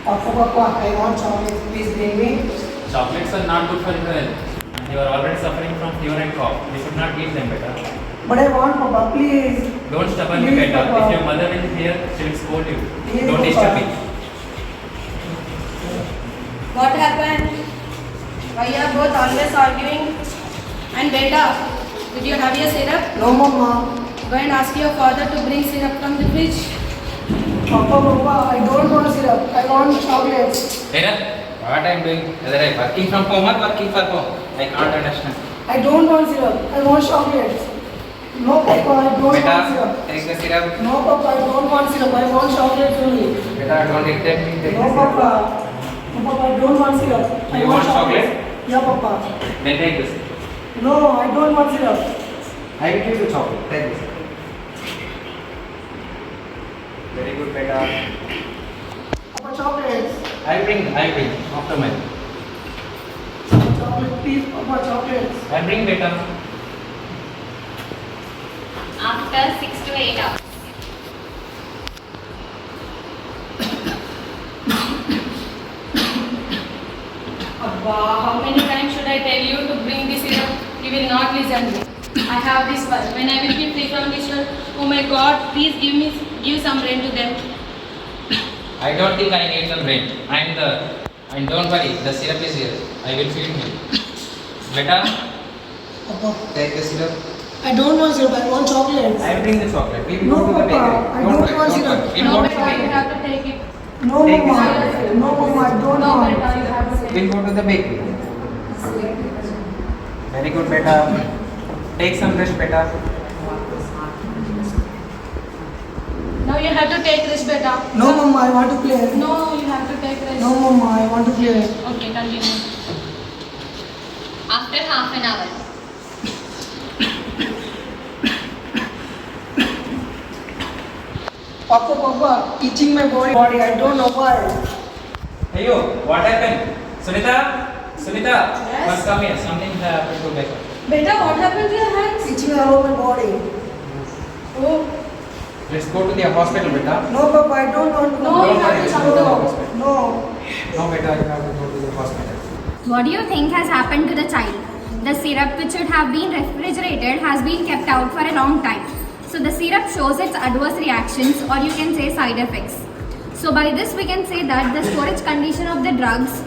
Papa, I want chocolate. Please bring me. Chocolates are not good for your health. You are already suffering from fever and cough. You should not eat them, beta. But I want Papa, please. Don't stubborn me, Please, beta. Papa. If your mother will hear, she will scold you. Please, Don't Papa. disturb me. What happened? Why you are both always arguing? And beta, did you have your syrup? No, Mama. Go and ask your father to bring syrup from the fridge. Papa, I don't want syrup. I want chocolates. Beta, what I am doing? Whether I working from home or working for home? I can't understand. I don't want syrup. I want chocolates. No, Papa, I don't want Beta, syrup. take the syrup. No, Papa, I don't want syrup. I want chocolates only. Beta, don't irritate me. Take No, the syrup. Papa. No, Papa, I don't want syrup. I You want chocolate? Yeah, Papa. Then take this. No, I don't want syrup. I will give you chocolate. Take this. Very good, beta. Papa, chocolates. I bring. After my. Chocolate, please, Papa, chocolates. I bring, beta. After 6 to 8 hours. Abba, how many times should I tell you to bring the syrup? You will not listen me. I have this one. When I will be free from this one, oh my God, please give some rain to them. I don't think I need the brain. And don't worry, the syrup is here. I will feed you. Beta, Papa, take the syrup. I don't want syrup. I want chocolates. I bring the chocolate. We will No, go to the Papa, bakery. I don't worry, want don't syrup. worry. We'll No, go to the beta, you bakery. have to take it. No, Take Mama. this. No, Mama, I don't No, want. beta, you have to take it. We'll go to the bakery. Very good, beta. Take some rest, beta. Now you have to take this, beta. No, Mama, I want to play. No, you have to take rest. No, Mama, I want to play. Okay, continue. After half an hour. Papa, itching my body. I don't know why. Hey, yo, what happened? Sunita? Yes? First come here. Something happened to Becca. Beta, what happened to your hands? Itching all over my body. Oh, Let's go to the hospital, beta. No, Papa, I don't want to. No, go. you have to go to the No, hospital. no. No, beta, you have to go to the hospital. What do you think has happened to the child? The syrup, which should have been refrigerated, has been kept out for a long time. So the syrup shows its adverse reactions, or you can say side effects. So by this we can say that the storage condition of the drugs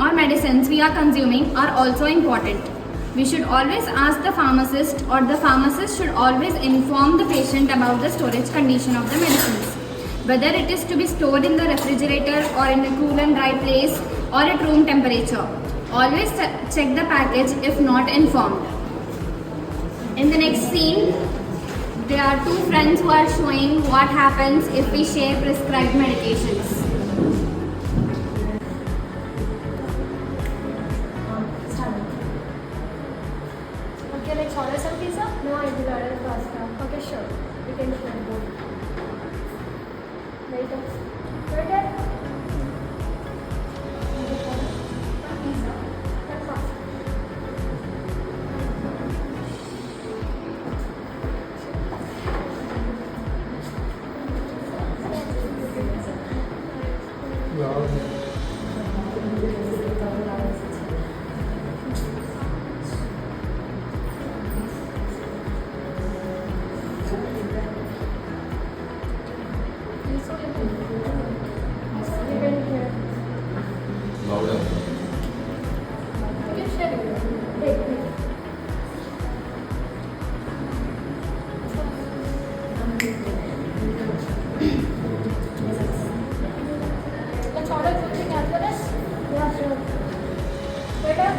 or medicines we are consuming are also important. We should always ask the pharmacist, or the pharmacist should always inform the patient about the storage condition of the medicines. Whether it is to be stored in the refrigerator or in a cool and dry place or at room temperature. Always check the package if not informed. In the next scene, there are two friends who are showing what happens if we share prescribed medications. Okay, let's order some pizza? No, I will order pasta. Okay, sure. We can share both. Later. Later. Pizza. And pasta. You can hear. Louder. You can share it. Wait. Let's order something after this? Yeah, sure. Better?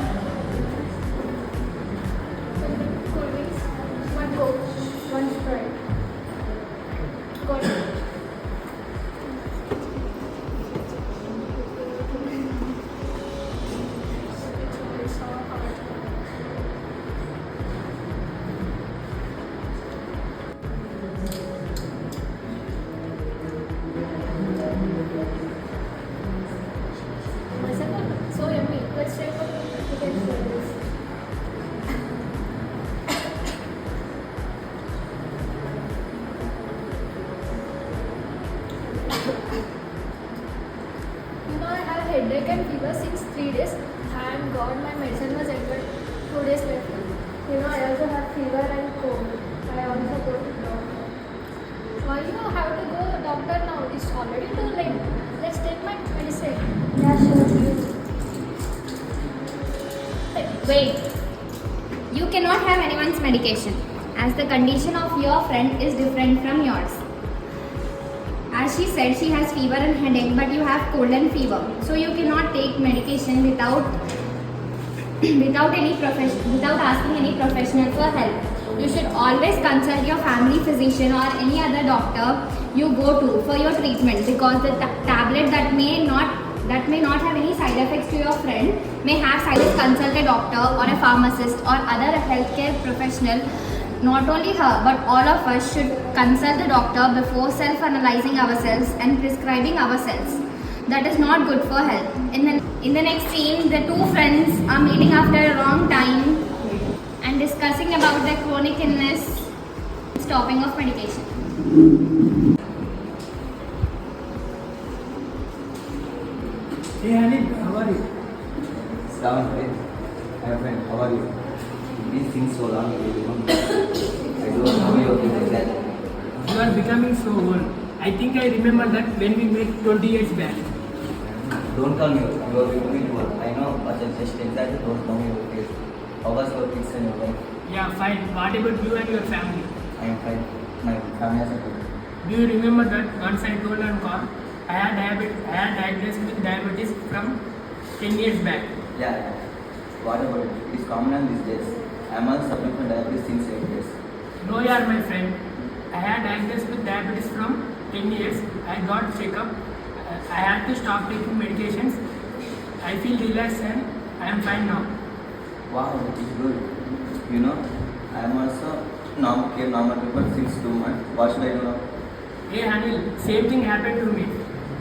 Cool drinks. One Coke. One Sprite. Good. headache and fever since 3 days. Thank God my medicine was ended 2 days later. You know, I also have fever and cold. I also go to doctor. Why you have to go to doctor now? It's already too late. Let's take my medicine. Yeah, sure. Wait. You cannot have anyone's medication as the condition of your friend is different from yours. As she said, she has fever and headache, but you have cold and fever. So you cannot take medication without asking any professional for help. You should always consult your family physician or any other doctor you go to for your treatment, because the tablet that may not have any side effects to your friend may have side effects. Consult a doctor or a pharmacist or other healthcare professional. Not only her, but all of us should consult the doctor before self-analyzing ourselves and prescribing ourselves. That is not good for health. In the next scene, the two friends are meeting after a long time and discussing about their chronic illness, stopping of medication. Hey Anil, how are you? Down, right? My friend, how are you? You've been since so long, you remember? I don't know your things like that. You are becoming so old. I think I remember that when we met 20 years back. Don't tell me, you are becoming old. I know, but just exactly don't tell me your face. How was your kids and your wife? Yeah, fine. What about you and your family? I am fine. My family has a good. Do you remember that once I told on call, I had diagnosed with diabetes from 10 years back. Yeah. What about it? It is common on these days. I am also suffering from diabetes since 8 years. No, you are my friend. I had diagnosed with diabetes from 10 years. I got checkup. I had to stop taking medications. I feel relaxed and I am fine now. Wow, it is good. You know, I am also normal people since 2 months. What should I do now? Hey Anil, same thing happened to me.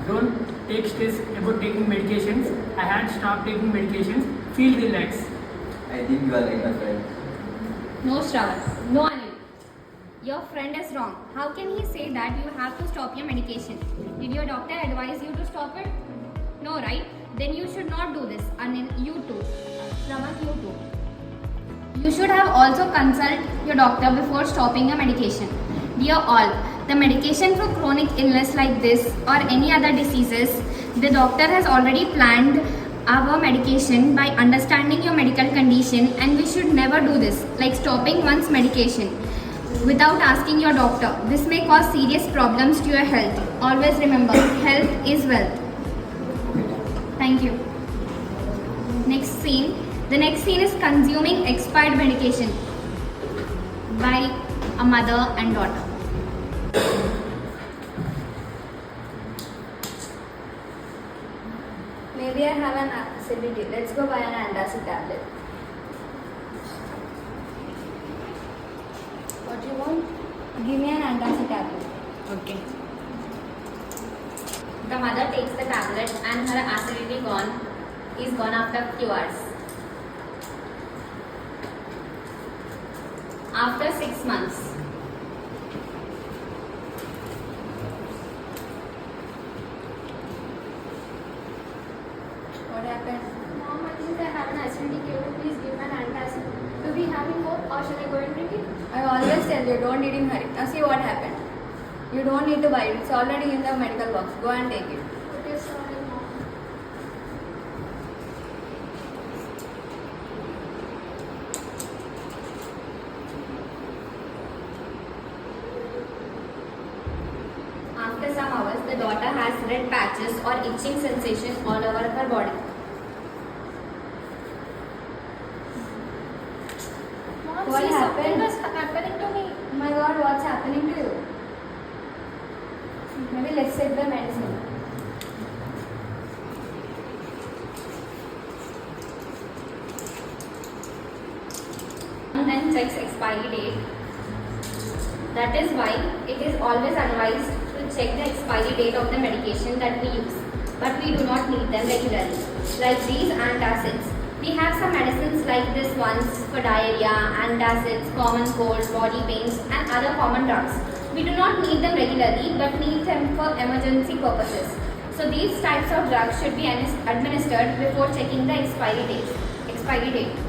Don't take stress about taking medications. I had stopped taking medications. Feel relaxed. I think you are like a friend. No, Shravan. No, Anil. Your friend is wrong. How can he say that you have to stop your medication? Did your doctor advise you to stop it? No, right? Then you should not do this. Anil, you too. Shravan, you too. You should have also consult your doctor before stopping your medication. Dear all, the medication for chronic illness like this or any other diseases, the doctor has already planned our medication by understanding your medical condition, and we should never do this, like stopping one's medication without asking your doctor. This may cause serious problems to your health. Always remember, health is wealth. Thank you. Next scene. The next scene is consuming expired medication by a mother and daughter. Maybe I have an acidity. Let's go buy an antacid tablet. What do you want? Give me an antacid tablet. Okay. The mother takes the tablet and her acidity is gone after a few hours. After 6 months. What happened? Mom, I think I have an acidity. Can you please give me an antacid? Do we have any more or should I go and drink it? I always tell you, don't eat in hurry. Now see what happened. You don't need to buy it. It's already in the medical box. Go and take it. Okay, sorry, Mom. After some hours, the daughter has red patches or itching sensation all over her body. Mom, What see, something happened? is happening to me. Oh my God, what's happening to you? Maybe let's take the medicine. And then checks expiry date. That is why it is always advised to check the expiry date of the medication that we use, but we do not need them regularly. Like these antacids, we have some medicines like this ones for diarrhea, antacids, common cold, body pains and other common drugs. We do not need them regularly but need them for emergency purposes. So these types of drugs should be administered before checking the expiry date.